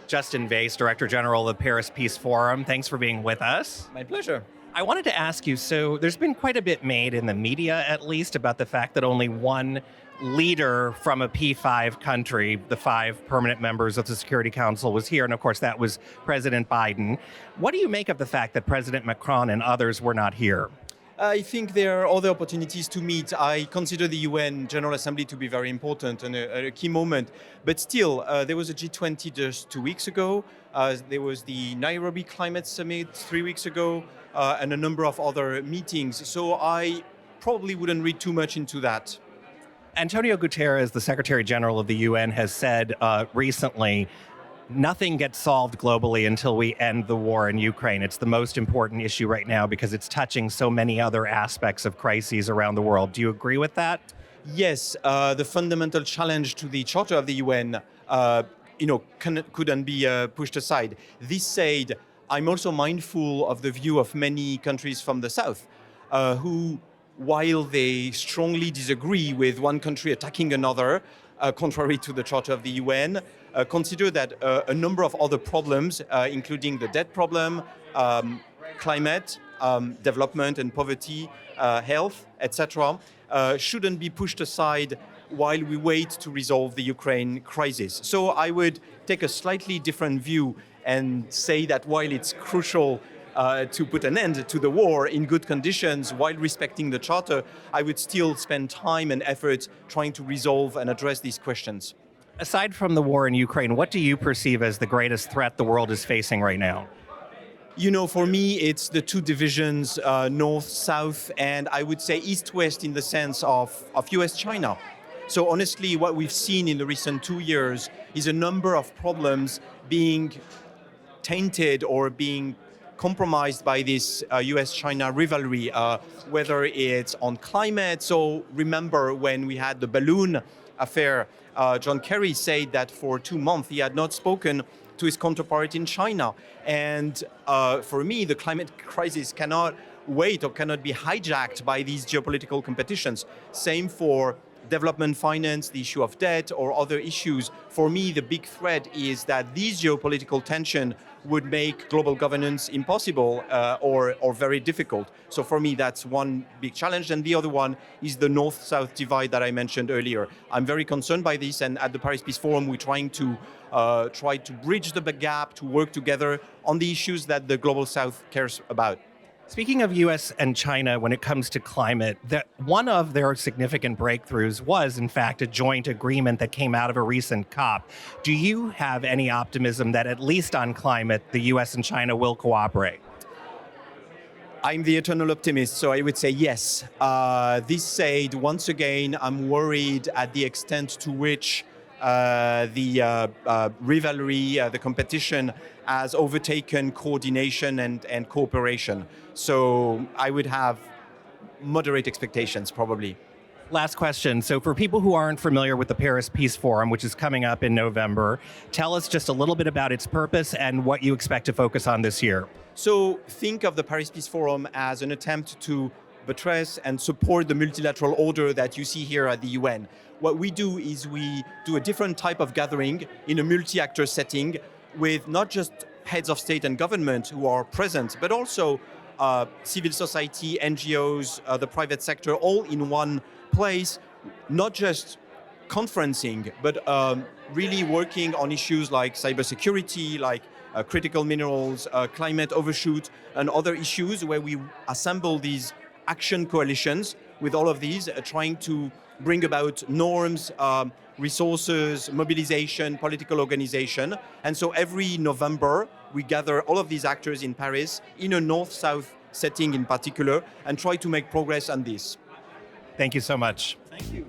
Justin Vaisse, Director General of the Paris Peace Forum. Thanks for being with us. My pleasure. I wanted to ask you, so there's been quite a bit made in the media, at least, about the fact that only one leader from a P5 country, the 5 permanent members of the Security Council, was here. And of course, that was President Biden. What do you make of the fact that President Macron and others were not here? I think there are other opportunities to meet. I consider the UN General Assembly to be very important and a key moment. But still, there was a G20 just 2 weeks ago. There was the Nairobi Climate Summit 3 weeks ago, and a number of other meetings. So I probably wouldn't read too much into that. António Guterres, the Secretary General of the UN, has said recently, nothing gets solved globally until we end the war in Ukraine. It's the most important issue right now because it's touching so many other aspects of crises around the world. Do you agree with that? Yes, the fundamental challenge to the Charter of the UN, couldn't be pushed aside. This said, I'm also mindful of the view of many countries from the South who, while they strongly disagree with one country attacking another, contrary to the Charter of the UN, consider that a number of other problems, including the debt problem, climate, development and poverty, health, etc., shouldn't be pushed aside while we wait to resolve the Ukraine crisis. So I would take a slightly different view and say that while it's crucial to put an end to the war in good conditions while respecting the Charter, I would still spend time and effort trying to resolve and address these questions. Aside from the war in Ukraine, what do you perceive as the greatest threat the world is facing right now? You know, for me, it's the two divisions, north, south, and I would say east-west in the sense of US-China. So honestly, what we've seen in the recent 2 years is a number of problems being tainted or being compromised by this US-China rivalry, whether it's on climate. So remember when we had the balloon affair, John Kerry said that for 2 months he had not spoken to his counterpart in China. And for me, the climate crisis cannot wait or cannot be hijacked by these geopolitical competitions. Same for development finance, the issue of debt or other issues. For me, the big threat is that these geopolitical tension would make global governance impossible or very difficult. So for me, that's one big challenge. And the other one is the north-south divide that I mentioned earlier. I'm very concerned by this, and at the Paris Peace Forum, we're trying to bridge the gap, to work together on the issues that the global south cares about. Speaking of US and China, when it comes to climate, one of their significant breakthroughs was, in fact, a joint agreement that came out of a recent COP. Do you have any optimism that, at least on climate, the US and China will cooperate? I'm the eternal optimist, so I would say yes. This said, once again, I'm worried at the extent to which the rivalry, the competition has overtaken coordination and cooperation. So I would have moderate expectations, probably. Last question. So for people who aren't familiar with the Paris Peace Forum, which is coming up in November, tell us just a little bit about its purpose and what you expect to focus on this year. So think of the Paris Peace Forum as an attempt to buttress and support the multilateral order that you see here at the UN. What we do is we do a different type of gathering in a multi-actor setting with not just heads of state and government who are present, but also civil society, NGOs, the private sector, all in one place, not just conferencing, but really working on issues like cybersecurity, like critical minerals, climate overshoot, and other issues where we assemble these action coalitions with all of these, trying to bring about norms, resources, mobilization, political organization. And so every November, we gather all of these actors in Paris in a north-south setting in particular and try to make progress on this. Thank you so much. Thank you.